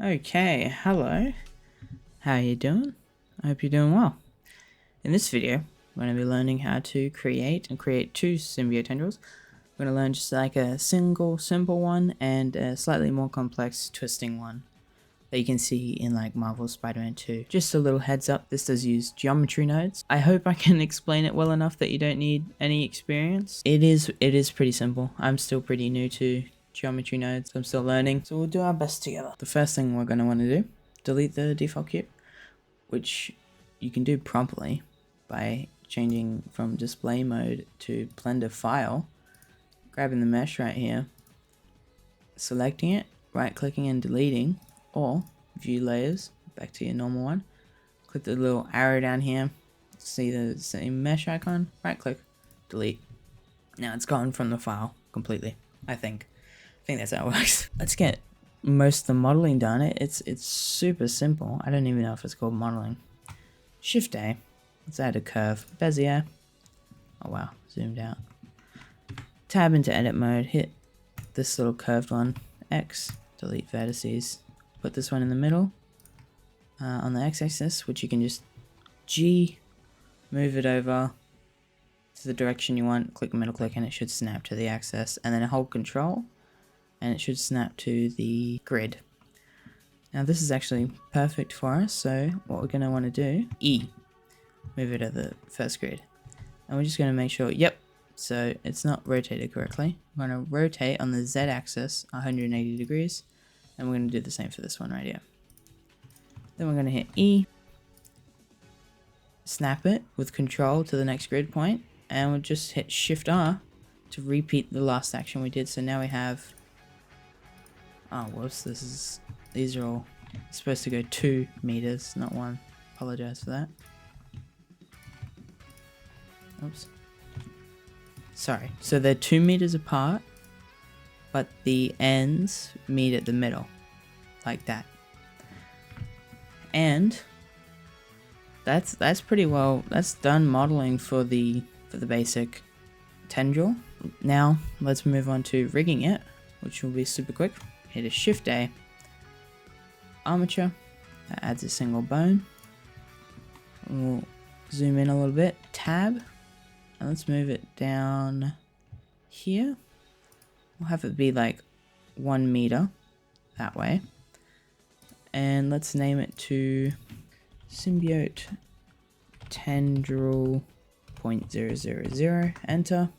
Okay, hello. How you doing? I hope you're doing well. In this video, we're going to be learning how to create two Symbiote Tendrils. We're going to learn just like a single simple one and a slightly more complex twisting one that you can see in like Marvel's Spider-Man 2. Just a little heads up, this does use geometry nodes. I hope I can explain it well enough that you don't need any experience. It is pretty simple. I'm still pretty new to geometry nodes. I'm still learning, so we'll do our best together. The first thing we're going to want to do, delete the default cube, which you can do promptly by changing from display mode to Blender file, grabbing the mesh right here, selecting it, right clicking and deleting, or view layers, back to your normal one, click the little arrow down here, see the same mesh icon, right click, delete. Now it's gone from the file completely, I think that's how it works. Let's get most of the modeling done. It's super simple. I don't even know if it's called modeling. Shift A, let's add a curve, Bezier. Oh wow, zoomed out. Tab into edit mode, hit this little curved one, X, delete vertices. Put this one in the middle on the x-axis, which you can just G, move it over to the direction you want, click middle click, and it should snap to the axis, and then hold control and it should snap to the grid. Now this is actually perfect for us, so what we're going to want to do, E, move it to the first grid, and we're just going to make sure, yep, so it's not rotated correctly. We're going to rotate on the Z axis 180 degrees, and we're going to do the same for this one right here. Then we're going to hit E, snap it with control to the next grid point, and we'll just hit Shift R to repeat the last action we did. So now we have, oh whoops, these are all supposed to go 2 meters, not 1. Apologize for that. Oops. Sorry. So they're 2 meters apart, but the ends meet at the middle, like that. And that's pretty well. That's done modeling for the basic tendril. Now let's move on to rigging it, which will be super quick. Hit a Shift A, armature, that adds a single bone. We'll zoom in a little bit, tab, and let's move it down here. We'll have it be like 1 meter that way, and let's name it to Symbiote Tendril 0.000, enter,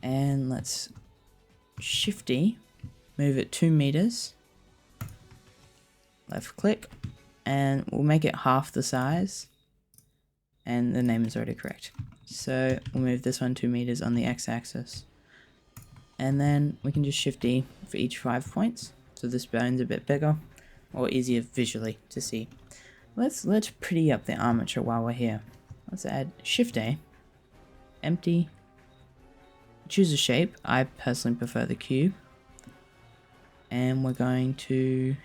and let's Shift D, move it 2 meters, left click, and we'll make it half the size, and the name is already correct. So we'll move this one 2 meters on the x-axis, and then we can just Shift D for each 5 points, so this bone's a bit bigger or easier visually to see. Let's pretty up the armature while we're here. Let's add Shift A, empty, choose a shape. I personally prefer the cube, and we're going to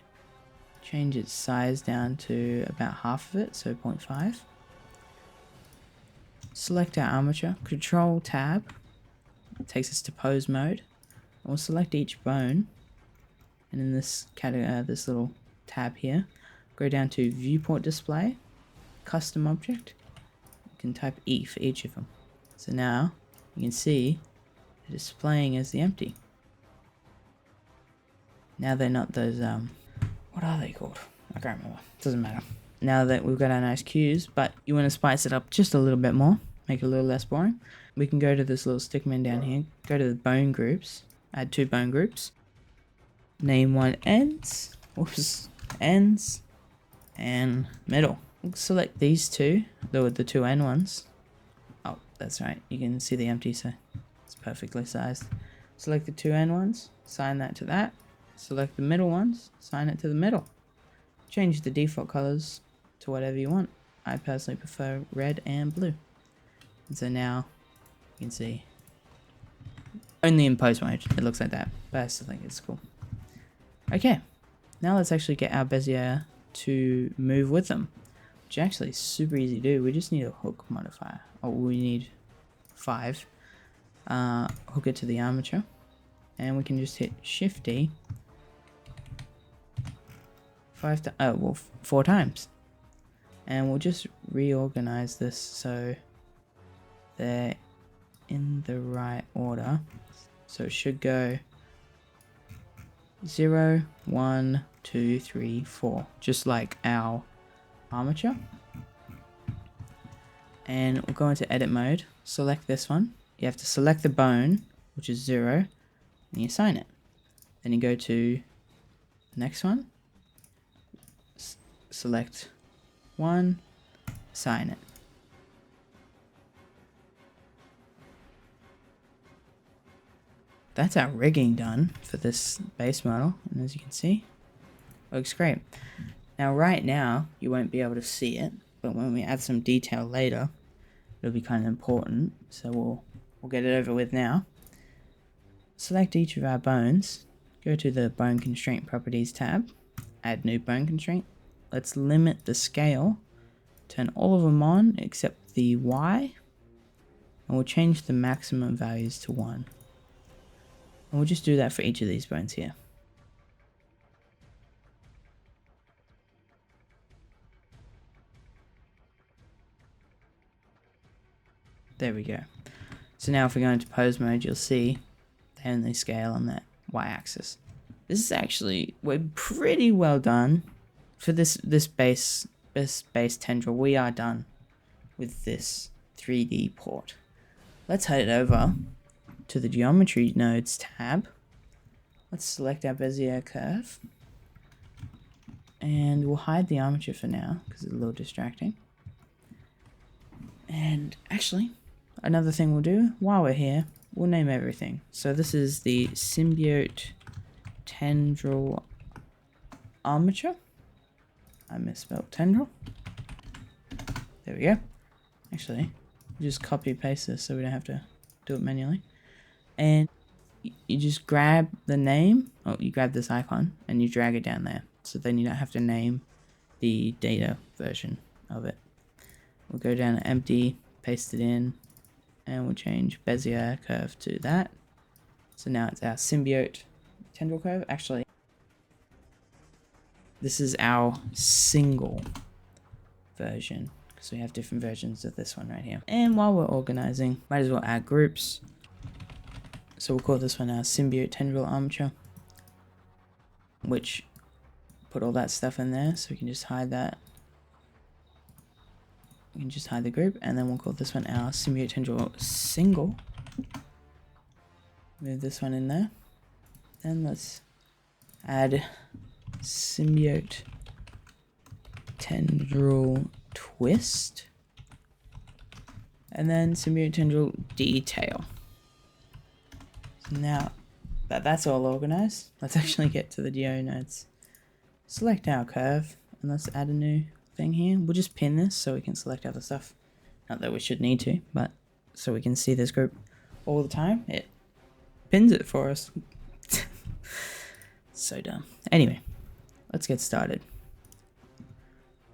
change its size down to about half of it, so 0.5. Select our armature, Control Tab, it takes us to pose mode. We'll select each bone, and in this category, this little tab here, go down to Viewport Display, Custom Object. You can type E for each of them. So now you can see they're displaying as the empty. Now they're not those what are they called? I can't remember. Doesn't matter. Now that we've got our nice cues, but you want to spice it up just a little bit more, make it a little less boring, we can go to this little stickman down here, go to the bone groups, add 2 bone groups, name one ends, ends, and middle. We'll select these 2, the 2 end ones. Oh, that's right, you can see the empty, so it's perfectly sized. Select the 2 end ones, assign that to that. Select the middle ones, assign it to the middle. Change the default colors to whatever you want. I personally prefer red and blue. And so now you can see, only in pose mode it looks like that, but I still think it's cool. Okay, now let's actually get our Bezier to move with them, which actually is super easy to do. We just need a hook modifier, or we need 5. Hook it to the armature, and we can just hit Shift D 4 times. And we'll just reorganize this so they're in the right order. So it should go 0, 1, 2, 3, 4, just like our armature. And we'll go into edit mode, select this one. You have to select the bone, which is 0, and you assign it. Then you go to the next one, select 1, assign it. That's our rigging done for this base model, and as you can see, looks great. Now right now, you won't be able to see it, but when we add some detail later, it'll be kind of important, so we'll get it over with now. Select each of our bones, go to the bone constraint properties tab, add new bone constraint. Let's limit the scale, turn all of them on except the Y, and we'll change the maximum values to 1. And we'll just do that for each of these bones here. There we go. So now if we go into pose mode, you'll see they only scale on that Y-axis. This is actually, we're pretty well done for this base tendril. We are done with this 3D port. Let's head over to the geometry nodes tab. Let's select our Bezier curve, and we'll hide the armature for now because it's a little distracting. And actually, another thing we'll do while we're here, we'll name everything. So this is the Symbiote Tendril armature. I misspelled tendril. There we go. Actually, just copy paste this so we don't have to do it manually. And you just grab the name, you grab this icon and you drag it down there. So then you don't have to name the data version of it. We'll go down to empty, paste it in, and we'll change Bezier curve to that. So now it's our Symbiote Tendril curve. Actually, this is our single version, because we have different versions of this one right here. And while we're organizing, might as well add groups. So we'll call this one our Symbiote Tendril armature, which put all that stuff in there, so we can just hide that. We can just hide the group, and then we'll call this one our Symbiote Tendril single. Move this one in there. Then let's add Symbiote Tendril twist, and then Symbiote Tendril detail. So now that that's all organized, let's actually get to the geo nodes. Select our curve, and let's add a new thing here. We'll just pin this so we can select other stuff. Not that we should need to, but so we can see this group all the time. It pins it for us. So dumb. Anyway, let's get started.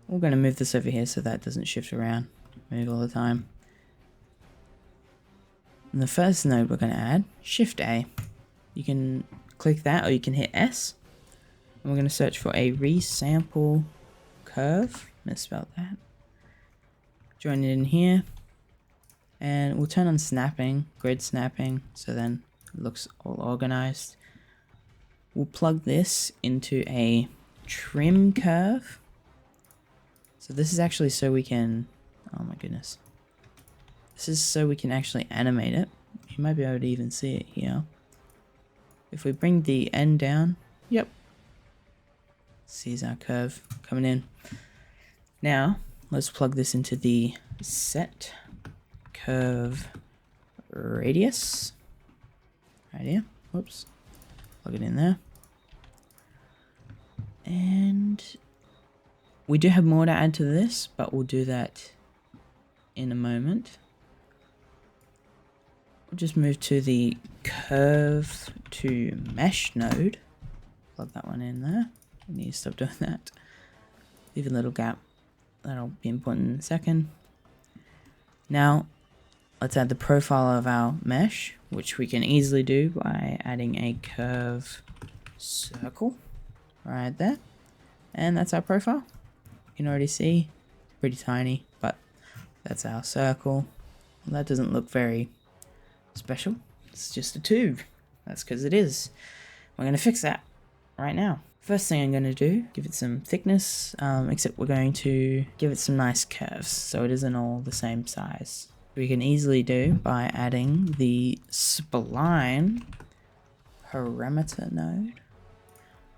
We're going to move this over here so that doesn't shift around, move all the time. And the first node we're going to add, Shift A. You can click that or you can hit S. And we're going to search for a resample curve. Misspelled that. Join it in here. And we'll turn on snapping, grid snapping, so then it looks all organized. We'll plug this into a trim curve. So this is actually so we can, oh my goodness. This is so we can actually animate it. You might be able to even see it here. If we bring the end down, yep. Sees our curve coming in. Now, let's plug this into the set curve radius. Right here. Whoops. Plug it in there. And we do have more to add to this, but we'll do that in a moment. We'll just move to the curve to mesh node. Plug that one in there. We need to stop doing that. Leave a little gap. That'll be important in a second. Now, let's add the profile of our mesh, which we can easily do by adding a curve circle right there. And that's our profile. You can already see, pretty tiny, but that's our circle. Well, that doesn't look very special. It's just a tube. That's because it is. We're going to fix that right now. First thing I'm going to do, give it some thickness, except we're going to give it some nice curves so it isn't all the same size. We can easily do by adding the spline parameter node.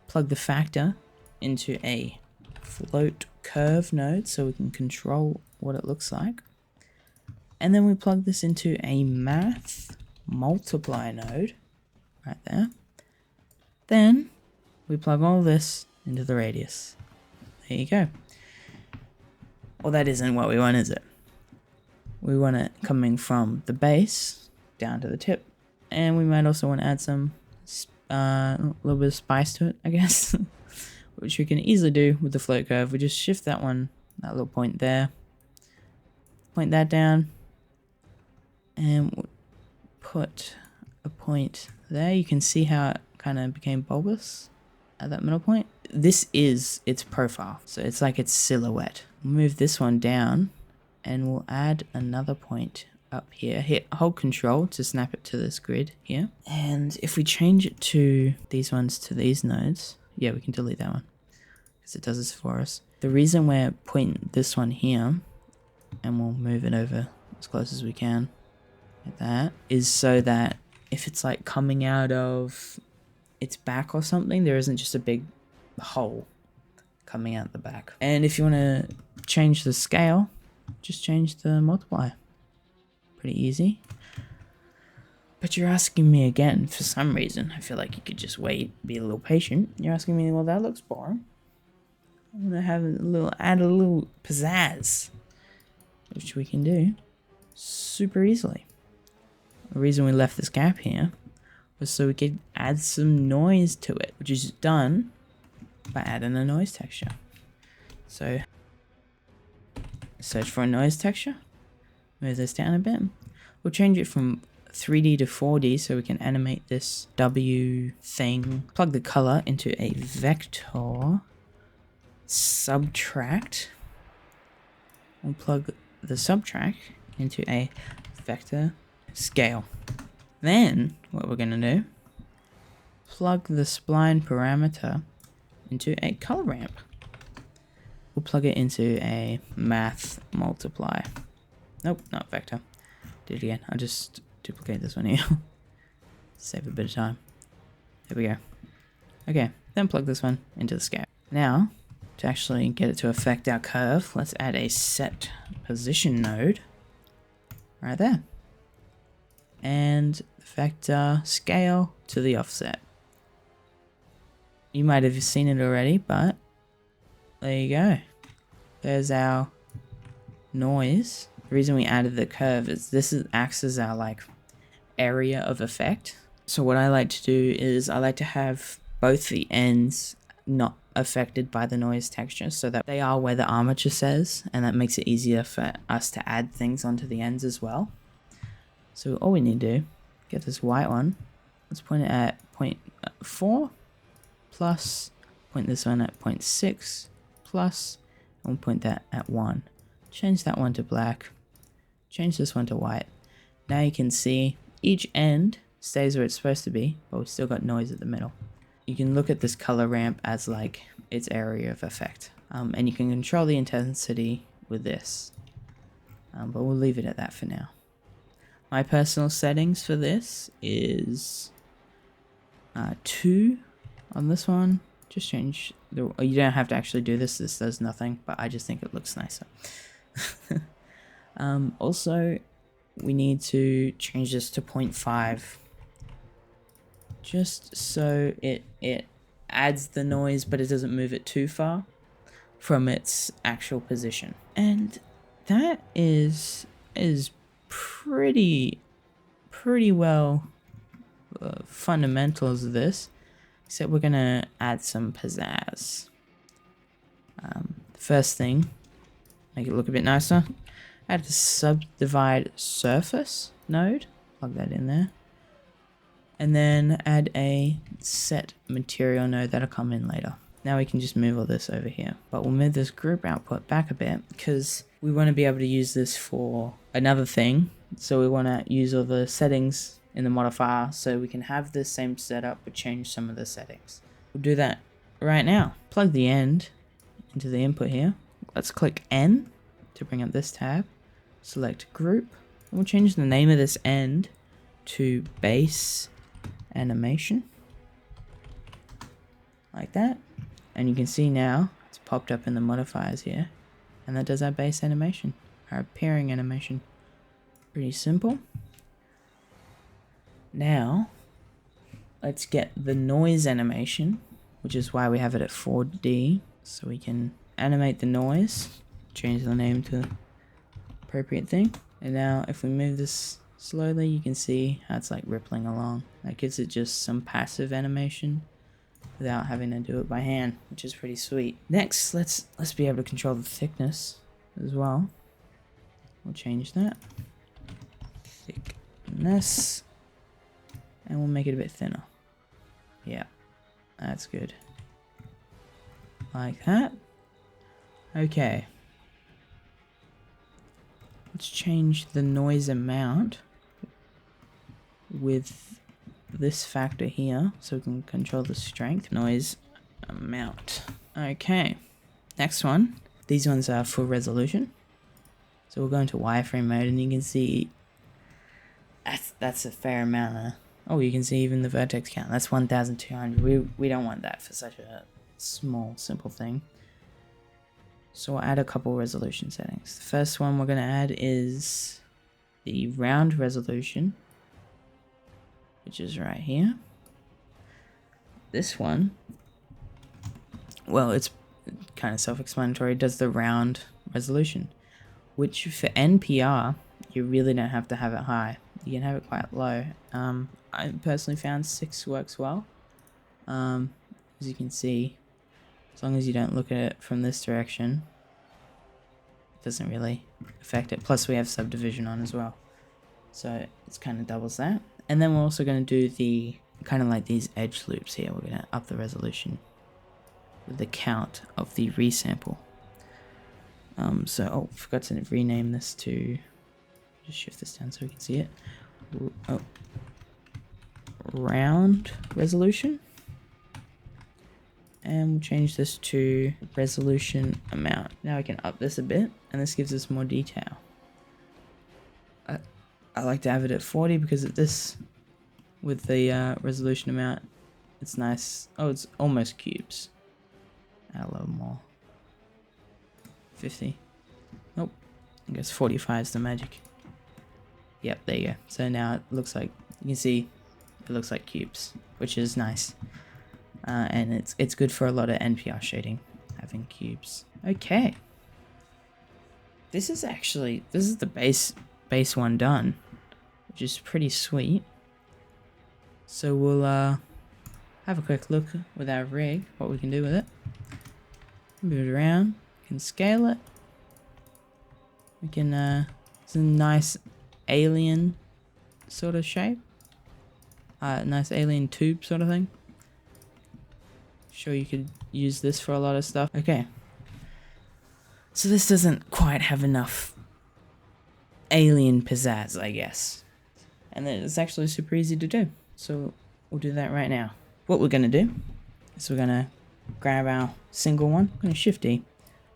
Plug the factor into a float curve node so we can control what it looks like. And then we plug this into a math multiply node right there. Then we plug all this into the radius. There you go. Well, that isn't what we want, is it? We want it coming from the base down to the tip. And we might also want to add some a little bit of spice to it, I guess. Which we can easily do with the float curve. We just shift that little point there. Point that down. And we'll put a point there. You can see how it kind of became bulbous at that middle point. This is its profile. So it's like its silhouette. Move this one down and we'll add another point up here. Hold control to snap it to this grid here. And if we change it to these ones to these nodes, yeah, we can delete that one because it does this for us. The reason we're pointing this one here, and we'll move it over as close as we can, like that, is so that if it's like coming out of its back or something, there isn't just a big hole coming out the back. And if you want to change the scale, just change the multiply. Pretty easy. But you're asking me again, for some reason, I feel like you could just wait, be a little patient. You're asking me, well, that looks boring. I'm gonna add a little pizzazz, which we can do super easily. The reason we left this gap here was so we could add some noise to it, which is done by adding a noise texture. So search for a noise texture, move this down a bit. We'll change it from 3D to 4D so we can animate this W thing. Plug the color into a vector subtract. We'll plug the subtract into a vector scale. Then what we're going to do, plug the spline parameter into a color ramp. We'll plug it into a math multiply. Nope, not vector. Do it again. I'll just duplicate this one here. Save a bit of time. There we go. Okay, then plug this one into the scale. Now, to actually get it to affect our curve, let's add a set position node right there. And vector scale to the offset. You might have seen it already, but there you go. There's our noise. The reason we added the curve is acts as our like area of effect. So what I like to do is I like to have both the ends not affected by the noise texture so that they are where the armature says, and that makes it easier for us to add things onto the ends as well. So all we need to do, get this white one, let's point it at 0.4 plus, point this one at 0.6 plus, and we'll point that at 1. Change that one to black, change this one to white. Now you can see each end stays where it's supposed to be, but we've still got noise at the middle. You can look at this color ramp as like its area of effect, and you can control the intensity with this, but we'll leave it at that for now. My personal settings for this is 2 on this one. Just change the, you don't have to actually do this does nothing, but I just think it looks nicer. Also, we need to change this to 0.5 just so it adds the noise, but it doesn't move it too far from its actual position. And that is pretty well fundamentals of this, except we're gonna add some pizzazz. First thing, make it look a bit nicer, add a subdivide surface node, plug that in there, and then add a set material node that'll come in later. Now we can just move all this over here. But we'll move this group output back a bit because we want to be able to use this for another thing. So we want to use all the settings in the modifier so we can have the same setup but change some of the settings. We'll do that right now. Plug the end into the input here. Let's click N to bring up this tab. Select group. And we'll change the name of this end to base animation. Like that. And you can see now it's popped up in the modifiers here. And that does our base animation, our appearing animation. Pretty simple. Now, let's get the noise animation, which is why we have it at 4D. So we can animate the noise, change the name to the appropriate thing. And now if we move this slowly, you can see how it's like rippling along. That gives it just some passive animation without having to do it by hand, which is pretty sweet. Next, let's be able to control the thickness as well. We'll change that. Thickness. And we'll make it a bit thinner. Yeah, that's good. Like that. Okay. Let's change the noise amount with this factor here so we can control the strength. Noise amount. Okay. Next one. These ones are full resolution. So we'll go into wireframe mode and you can see that's a fair amount. Oh, you can see even the vertex count. That's 1,200. We don't want that for such a small, simple thing. So we'll add a couple resolution settings. The first one we're going to add is the round resolution, which is right here. This one, well, it's kind of self-explanatory. It does the round resolution, which for NPR, you really don't have to have it high. You can have it quite low. I personally found 6 works well. As you can see, as long as you don't look at it from this direction, it doesn't really affect it. Plus we have subdivision on as well. So it's kind of doubles that. And then we're also going to do the, kind of like these edge loops here. We're going to up the resolution with the count of the resample. Forgot to rename this to, just shift this down so we can see it. Round resolution. And we'll change this to resolution amount. Now we can up this a bit, and this gives us more detail. I like to have it at 40 because of this, with the resolution amount, it's nice. Oh, it's almost cubes. Add a little more. 50. Nope. I guess 45 is the magic. Yep, there you go. So now it looks like, you can see, it looks like cubes, which is nice. And it's good for a lot of NPR shading, having cubes. Okay. This is the base one done, which is pretty sweet. So we'll have a quick look with our rig, what we can do with it. Move it around, we can scale it. We can, it's a nice alien sort of shape. Nice alien tube sort of thing. Sure, you could use this for a lot of stuff. Okay. So this doesn't quite have enough alien pizzazz, I guess. And then it's actually super easy to do. So we'll do that right now. What we're going to do is we're going to grab our single one. I'm going to Shift D,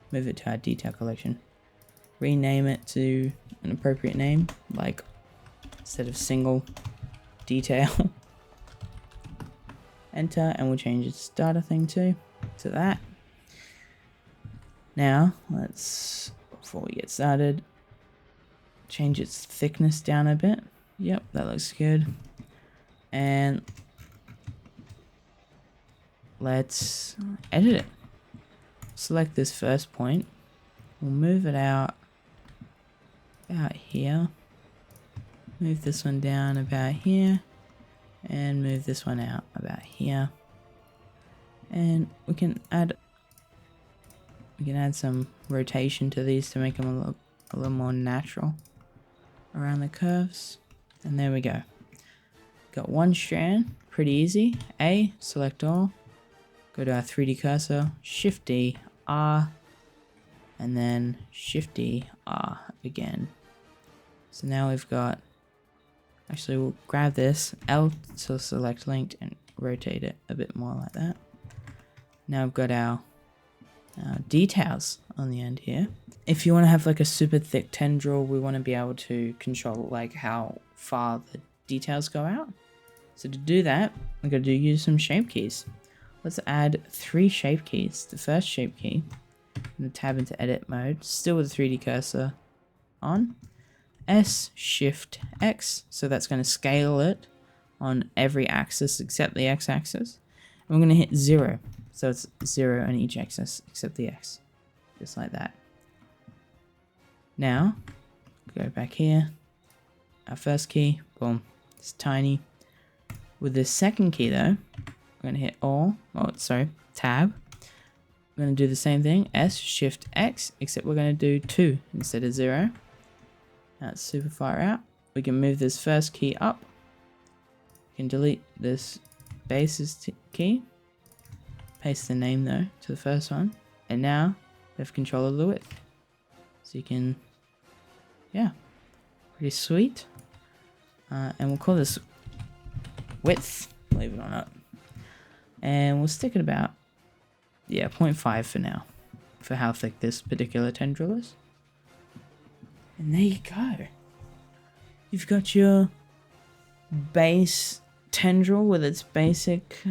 move it to our detail collection. Rename it to an appropriate name, like instead of single detail. Enter, and we'll change its data thing to that. Now, before we get started, change its thickness down a bit. Yep, that looks good. And let's edit it. Select this first point. We'll move it out about here. Move this one down about here. And move this one out about here. And we can add some rotation to these to make them look a little more natural around the curves. And there we go. Got one strand, pretty easy. A, select all. Go to our 3D cursor, Shift D, R, and then Shift D, R again. So now we've got, actually we'll grab this, L to select linked and rotate it a bit more like that. Now we've got our details on the end here. If you want to have like a super thick tendril, we want to be able to control like how far the details go out. So to do that, I'm going to use some shape keys. Let's add 3 shape keys. The first shape key, I'm going to tab into edit mode, still with the 3D cursor on. S, Shift, X, so that's going to scale it on every axis except the X axis. And we're going to hit 0, so it's 0 on each axis except the X, just like that. Now, go back here, our first key, boom, it's tiny. With the second key though, we're going to hit tab. We're going to do the same thing, S, Shift, X, except we're going to do 2 instead of 0. That's super far out. We can move this first key up. We can delete this bases key. Paste the name though to the first one. And now we have control of the width. So you can, yeah, pretty sweet. And we'll call this width, believe it or not. And we'll stick it about, 0.5 for now, for how thick this particular tendril is. And there you go. You've got your base tendril with its basic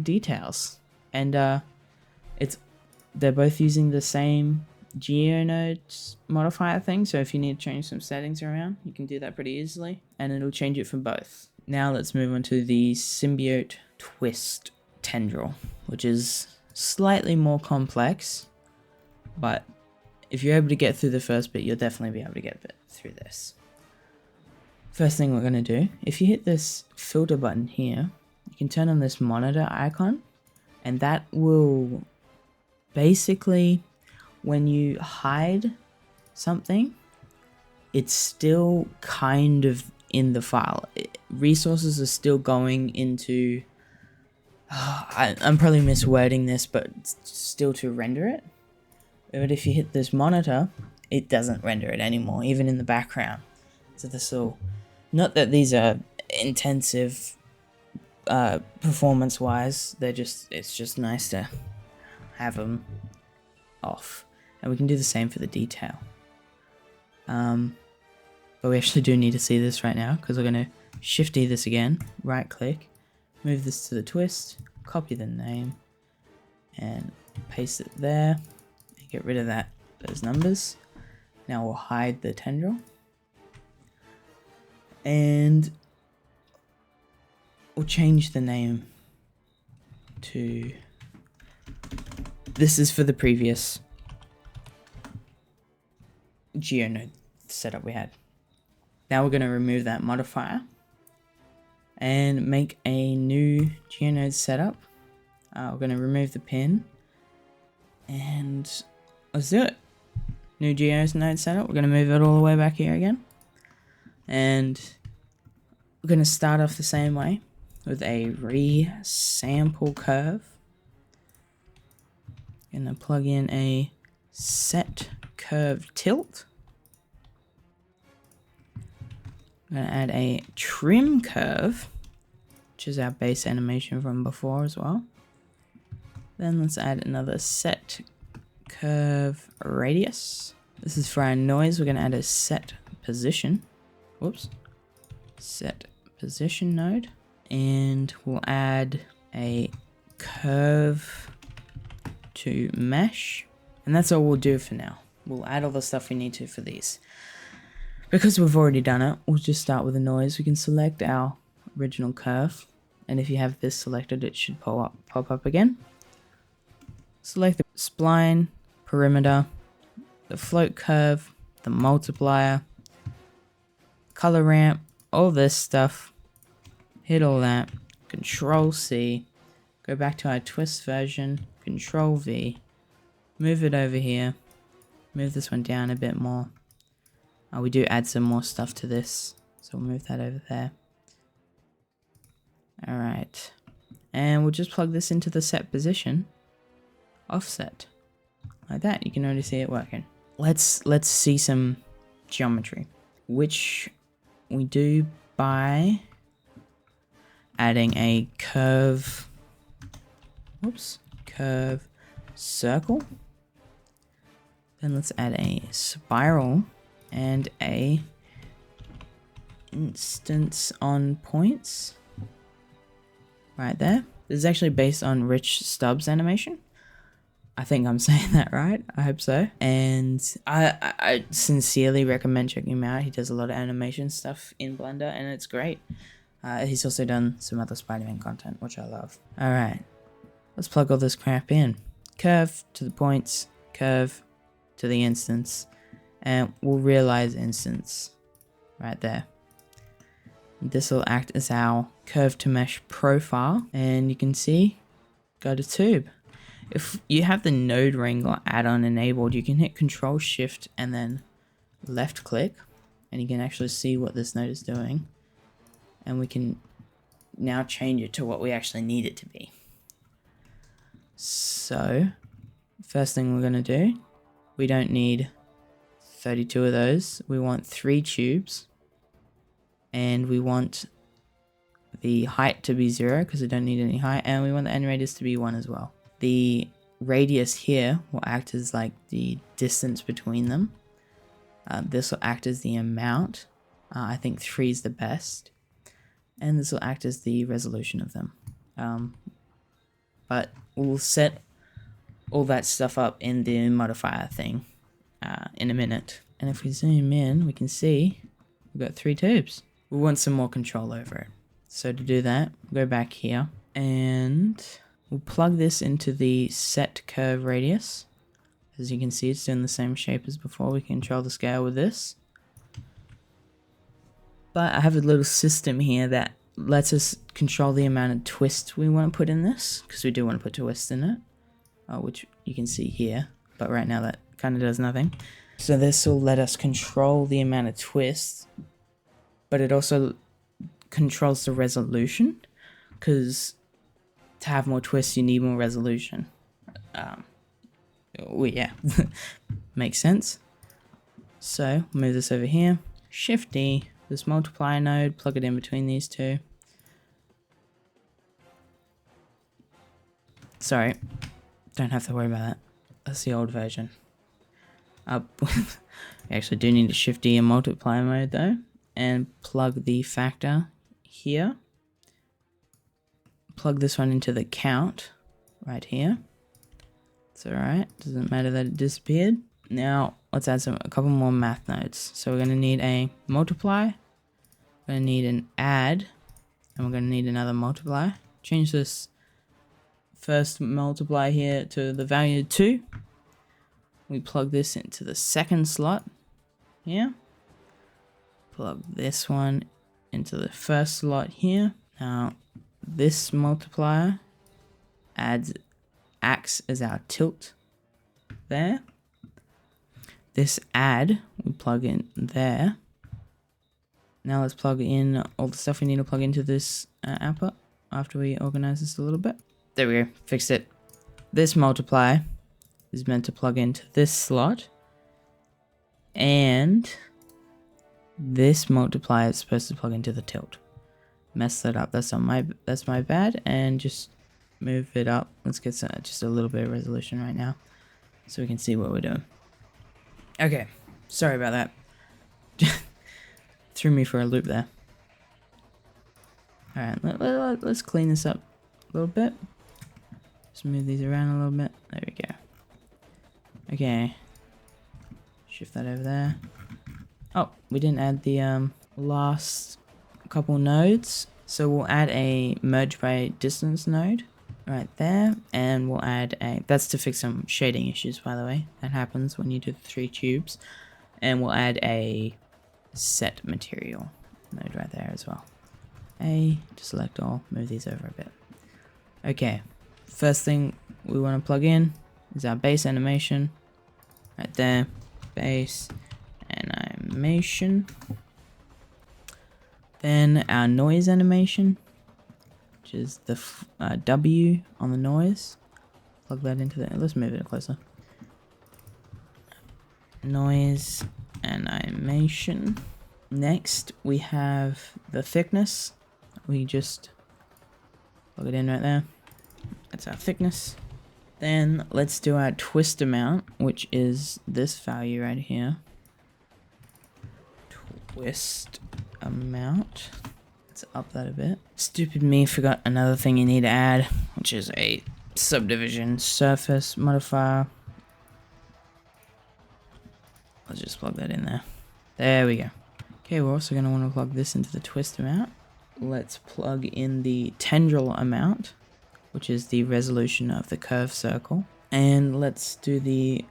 details. And they're both using the same GeoNode modifier thing. So if you need to change some settings around, you can do that pretty easily. And it'll change it for both. Now let's move on to the Symbiote Twist Tendril, which is slightly more complex, but if you're able to get through the first bit, you'll definitely be able to get through this. First thing we're going to do, if you hit this filter button here, you can turn on this monitor icon, and that will basically, when you hide something, it's still kind of in the file. Resources are still going into, I'm probably miswording this, but still to render it. But if you hit this monitor, it doesn't render it anymore, even in the background. So this will, not that these are intensive performance-wise, it's just nice to have them off. And we can do the same for the detail. But we actually do need to see this right now, because we're going to Shift D this again, right click, move this to the twist, copy the name, and paste it there. Get rid of those numbers. Now we'll hide the tendril. And we'll change the name to, this is for the previous GeoNode setup we had. Now we're going to remove that modifier and make a new GeoNode setup. We're going to remove the pin and let's do it. New GeoNode setup. We're going to move it all the way back here again. And we're going to start off the same way with a resample curve. Going to plug in a set curve tilt. I'm going to add a trim curve, which is our base animation from before as well. Then let's add another set curve radius. This is for our noise. We're going to add a set position. Whoops. Set position node. And we'll add a curve to mesh. And that's all we'll do for now. We'll add all the stuff we need to for these. Because we've already done it, we'll just start with the noise. We can select our original curve. And if you have this selected, it should pop up again. Select the spline, perimeter, the float curve, the multiplier, color ramp, all this stuff. Hit all that. Control C. Go back to our twist version. Control V. Move it over here. Move this one down a bit more. We do add some more stuff to this, so we'll move that over there. Alright. And we'll just plug this into the set position, offset, like that. You can already see it working. Let's see some geometry, which we do by adding a curve, curve circle. Then let's add a spiral and a instance on points right there. This is actually based on Rich Stubbs' animation. I think I'm saying that right. I hope so. And I sincerely recommend checking him out. He does a lot of animation stuff in Blender and it's great. He's also done some other Spider-Man content, which I love. Alright, let's plug all this crap in. Curve to the points, curve to the instance, and we'll realize instance right there. This will act as our curve to mesh profile, and you can see, go to tube. If you have the Node Wrangler add-on enabled, you can hit Control Shift and then left click, and you can actually see what this node is doing. And we can now change it to what we actually need it to be. So, first thing we're going to do, we don't need 32 of those. We want 3 tubes. And we want the height to be 0 because we don't need any height. And we want the end radius to be 1 as well. The radius here will act as like the distance between them. This will act as the amount. I think 3 is the best. And this will act as the resolution of them. But we'll set all that stuff up in the modifier thing in a minute. And if we zoom in, we can see we've got 3 tubes. We want some more control over it. So to do that, we'll go back here and we'll plug this into the set curve radius. As you can see, it's in the same shape as before. We can control the scale with this. But I have a little system here that lets us control the amount of twist we want to put in this, because we do want to put twist in it, which you can see here. But right now that kind of does nothing. So this will let us control the amount of twist, but it also controls the resolution, because to have more twists you need more resolution. Well, yeah, makes sense. So move this over here, Shift D, this multiplier node, plug it in between these two. Sorry, don't have to worry about that. That's the old version. We actually do need to Shift D in multiplier mode though, and plug the factor here. Plug this one into the count right here. It's alright, doesn't matter that it disappeared. Now let's add a couple more math nodes. So we're going to need a multiply, we're going to need an add, and we're going to need another multiply. Change this first multiply here to the value 2. We plug this into the second slot here. Plug this one into the first slot here. Now this multiplier acts as our tilt there. This add we plug in there. Now let's plug in all the stuff we need to plug into this output after we organize this a little bit. There we go, fixed it. This multiply is meant to plug into this slot, and this multiplier is supposed to plug into the tilt. Messed that up. That's my bad, and just move it up. Let's get just a little bit of resolution right now, so we can see what we're doing. Okay, sorry about that. Threw me for a loop there. Alright, let's clean this up a little bit. Just move these around a little bit. There we go. Okay. Shift that over there. Oh, we didn't add the last couple nodes. So we'll add a merge by distance node right there. And we'll add a... That's to fix some shading issues, by the way. That happens when you do the 3 tubes. And we'll add a set material node right there as well. To select all, move these over a bit. Okay, first thing we want to plug in is our base animation right there. Base animation. Then our noise animation which is the W on the noise. Plug that into there. Let's move it closer. Noise animation. Next, we have the thickness. We just plug it in right there. That's our thickness. Then let's do our twist amount, which is this value right here. Twist amount. Let's up that a bit. Stupid me forgot another thing you need to add, which is a subdivision surface modifier. Let's just plug that in there. There we go. Okay, we're also going to want to plug this into the twist amount. Let's plug in the tendril amount, which is the resolution of the curved circle. And let's do the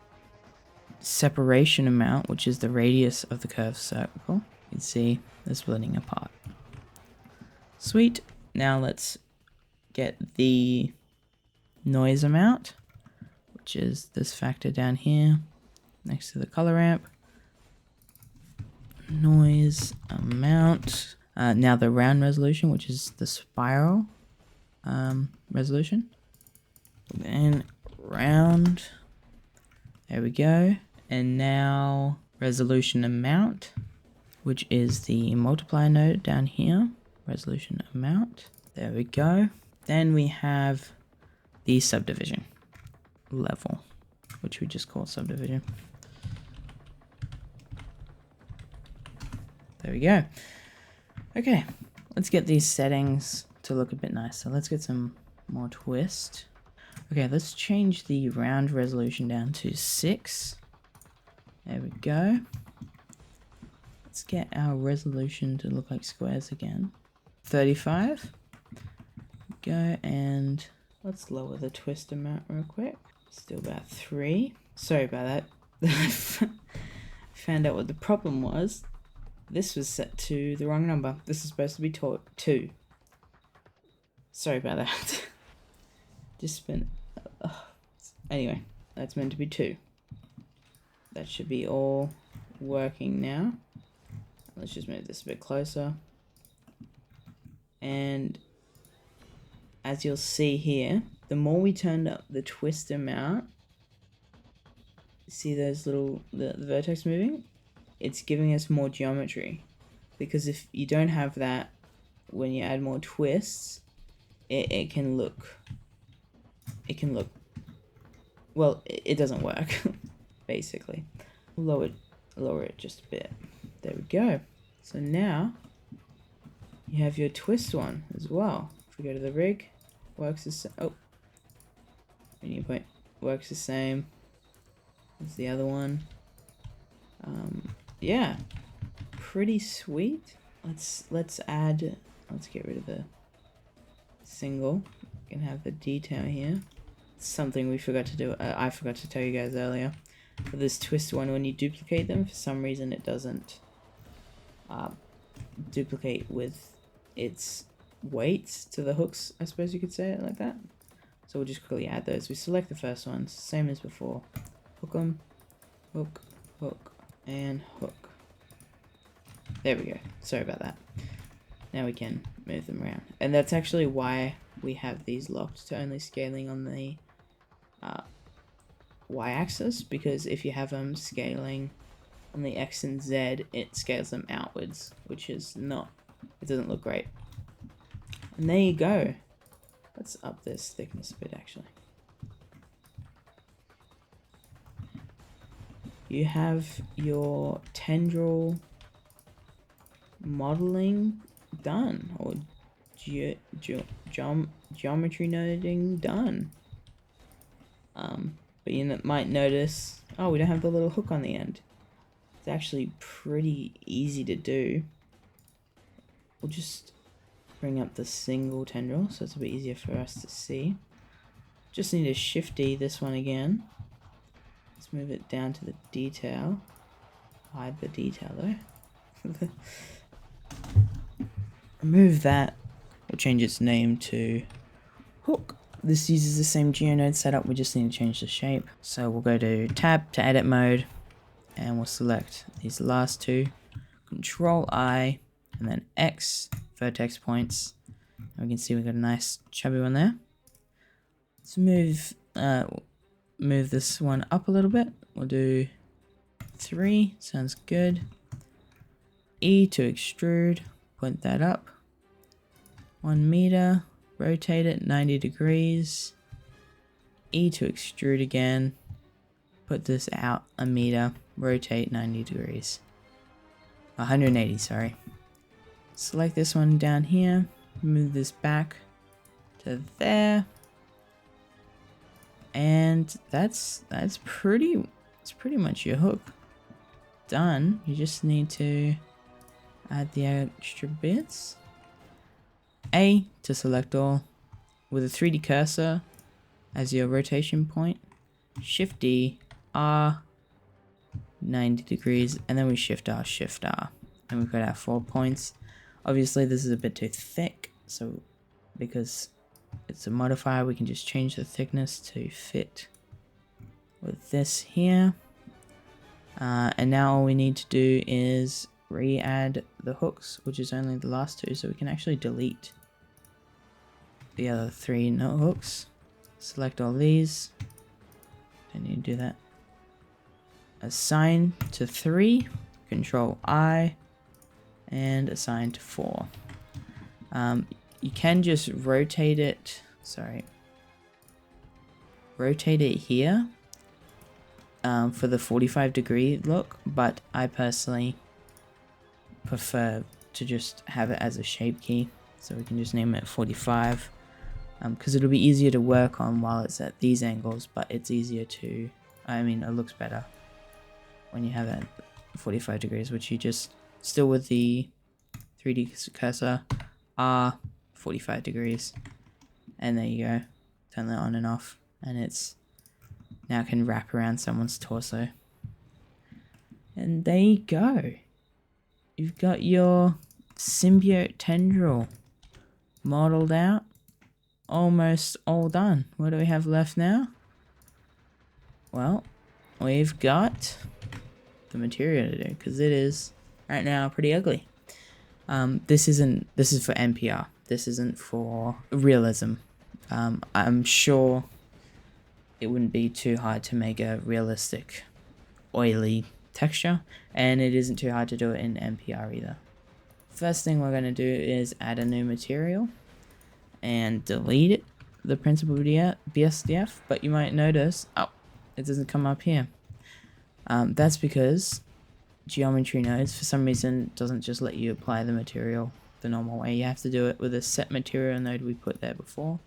separation amount, which is the radius of the curved circle. You can see they're splitting apart. Sweet. Now let's get the noise amount, which is this factor down here next to the color ramp. Noise amount. Now the round resolution, which is the spiral resolution. And round. There we go. And now resolution amount, which is the multiplier node down here. Resolution amount. There we go. Then we have the subdivision level, which we just call subdivision. There we go. Okay, let's get these settings to look a bit nicer. Let's get some more twist. Okay, let's change the round resolution down to 6. There we go. Let's get our resolution to look like squares again. 35. Go, and let's lower the twist amount real quick. Still about 3. Sorry about that. Found out what the problem was. This was set to the wrong number. This is supposed to be 2. Sorry about that. Just spent... Anyway, that's meant to be 2. That should be all working now. Let's just move this a bit closer. And as you'll see here, the more we turned up the twist amount, see those little, the vertex moving? It's giving us more geometry. Because if you don't have that, when you add more twists, it can look, well, it doesn't work, basically. Lower it just a bit. There we go. So now, you have your twist one as well. If we go to the rig, works the same. Oh, menu point works the same as the other one. Yeah, pretty sweet. Let's get rid of the single. We can have the detail here. Something we forgot to do. I forgot to tell you guys earlier. For this twist one, when you duplicate them, for some reason it doesn't duplicate with its weights to the hooks, I suppose you could say it like that. So we'll just quickly add those. We select the first ones, same as before. Hook them, hook, hook, and hook. There we go. Sorry about that. Now we can move them around. And that's actually why we have these locked to only scaling on the y-axis, because if you have them scaling on the x and z, it scales them outwards, which is not, it doesn't look great. And there you go. Let's up this thickness a bit, actually. You have your tendril modeling done, or geometry noding done. But you might notice, oh, we don't have the little hook on the end. It's actually pretty easy to do. We'll just bring up the single tendril so it's a bit easier for us to see. Just need to shifty this one again. Let's move it down to the detail. Hide the detail though. Remove that. We'll change its name to hook. This uses the same GeoNode setup, we just need to change the shape. So we'll go to tab to edit mode, and we'll select these last two. Control I, and then X vertex points, We can see we got a nice chubby one there. Let's move this one up a little bit. We'll do 3, sounds good. E to extrude, point that up 1 meter, rotate it 90 degrees. E to extrude again, put this out 1 meter, rotate 90 degrees. 180, sorry. Select this one down here, move this back to there. And that's pretty much your hook done. You just need to add the extra bits. A to select all with a 3D cursor as your rotation point. Shift D, R, 90 degrees, and then we Shift R, Shift R. And we've got our 4 points. Obviously this is a bit too thick, so because it's a modifier, we can just change the thickness to fit with this here. And now all we need to do is re-add the hooks, which is only the last 2, so we can actually delete the other 3 no hooks. Select all these. Don't need to do that. Assign to 3, Control I, and assign to 4. You can just rotate it, rotate it here for the 45-degree look, but I personally prefer to just have it as a shape key, so we can just name it 45, because it'll be easier to work on while it's at these angles, but it's easier to, it looks better when you have it at 45 degrees, which you just, still with the 3D cursor, R, 45 degrees, and there you go. Turn that on and off, and it's now can wrap around someone's torso. And there you go. You've got your Symbiote Tendril modeled out, almost all done. What do we have left now? Well, we've got the material to do, because it is right now pretty ugly. This is for NPR. This isn't for realism. I'm sure it wouldn't be too hard to make a realistic oily texture, and it isn't too hard to do it in NPR either. First thing we're going to do is add a new material and delete it, the principal BSDF, but you might notice, it doesn't come up here. That's because geometry nodes for some reason doesn't just let you apply the material the normal way. You have to do it with a set material node we put there before.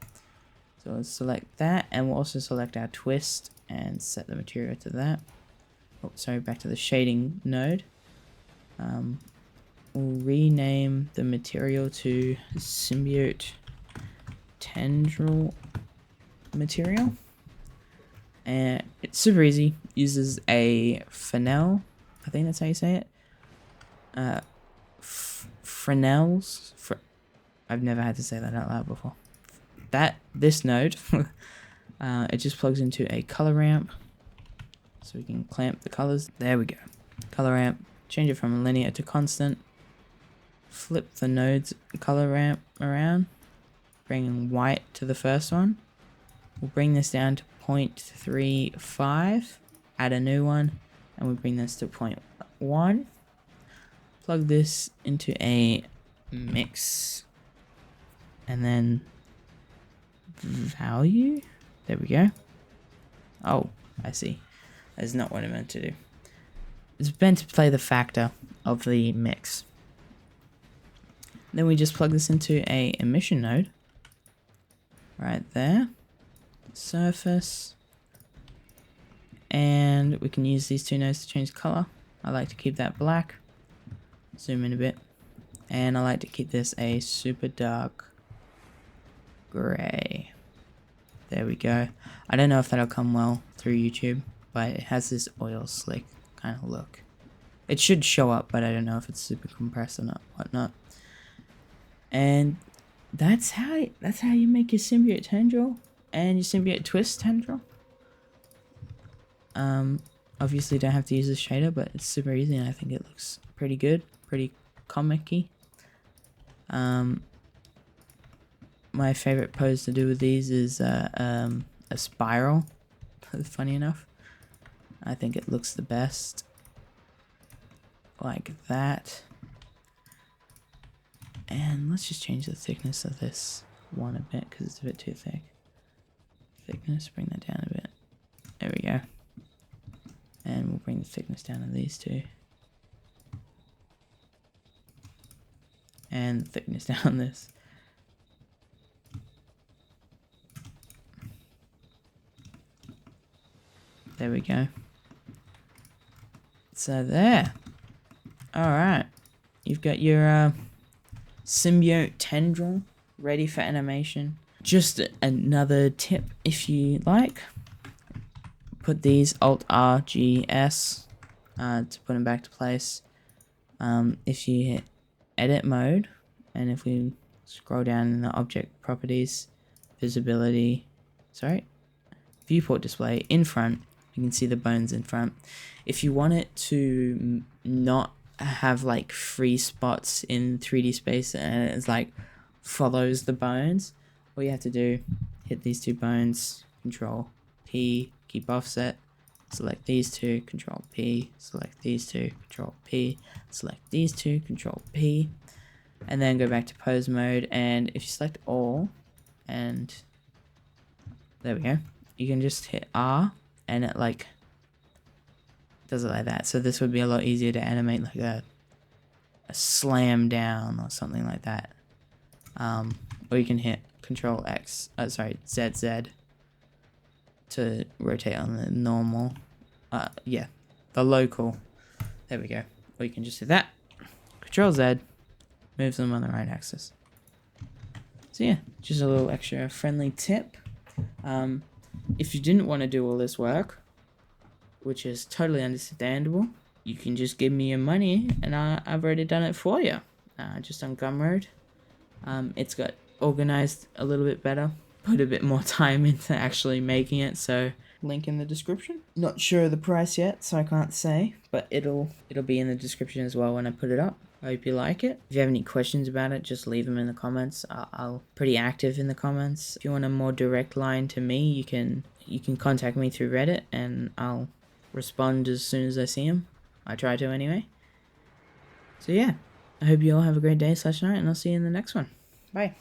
So let's select that, and we'll also select our twist and set the material to that. Oh, sorry, back to the shading node. We'll rename the material to Symbiote Tendril material. And it's super easy. Uses a Fresnel, I think that's how you say it. Fresnels. I've never had to say that out loud before. This node, it just plugs into a color ramp, so we can clamp the colors. There we go. Color ramp. Change it from linear to constant. Flip the node's color ramp around, bringing white to the first one. We'll bring this down to 0.35. Add a new one, and we bring this to 0.1. Plug this into a mix, and then value. There we go. Oh, I see. That's not what I meant to do. It's meant to play the factor of the mix. Then we just plug this into a emission node. Right there. Surface. And we can use these 2 nodes to change color. I like to keep that black. Zoom in a bit. And I like to keep this a super dark gray. There we go. I don't know if that'll come well through YouTube, but it has this oil slick kind of look. It should show up, but I don't know if it's super compressed or not, whatnot. And that's how you make your Symbiote Tendril and your Symbiote Twist Tendril. Obviously don't have to use this shader, but it's super easy, and I think it looks pretty good, pretty comic-y. my favorite pose to do with these is a spiral. Funny enough, I think it looks the best like that. And let's just change the thickness of this one a bit because it's a bit too thick. Thickness, bring that down a bit. There we go. And we'll bring the thickness down on these two. And the thickness down on this. There we go. So there. Alright. You've got your Symbiote Tendril ready for animation. Just another tip, if you like. Put these Alt-R, G, S to put them back to place. If you hit edit mode, and if we scroll down in the object properties, visibility, viewport display, in front, you can see the bones in front. If you want it to not have like free spots in 3D space and it's like follows the bones, all you have to do, hit these two bones, Control P, keep offset, select these two, Control P, select these two, Control P, select these two, Control P, and then go back to pose mode. And if you select all, and there we go, you can just hit R and it like does it like that. So this would be a lot easier to animate, like a slam down or something like that. Or you can hit Control X, ZZ to rotate on the normal, the local. There we go. Or you can just hit that. Control Z moves them on the right axis. So yeah, just a little extra friendly tip. If you didn't want to do all this work, which is totally understandable, you can just give me your money and I've already done it for you. Just on Gumroad. It's got organized a little bit better, put a bit more time into actually making it, so link in the description. Not sure of the price yet, so I can't say, but it'll be in the description as well when I put it up. I hope you like it. If you have any questions about it, just leave them in the comments. I'll pretty active in the comments. If you want a more direct line to me, you can contact me through Reddit and I'll respond as soon as I see them. I try to anyway. So yeah, I hope you all have a great day/night, and I'll see you in the next one. Bye.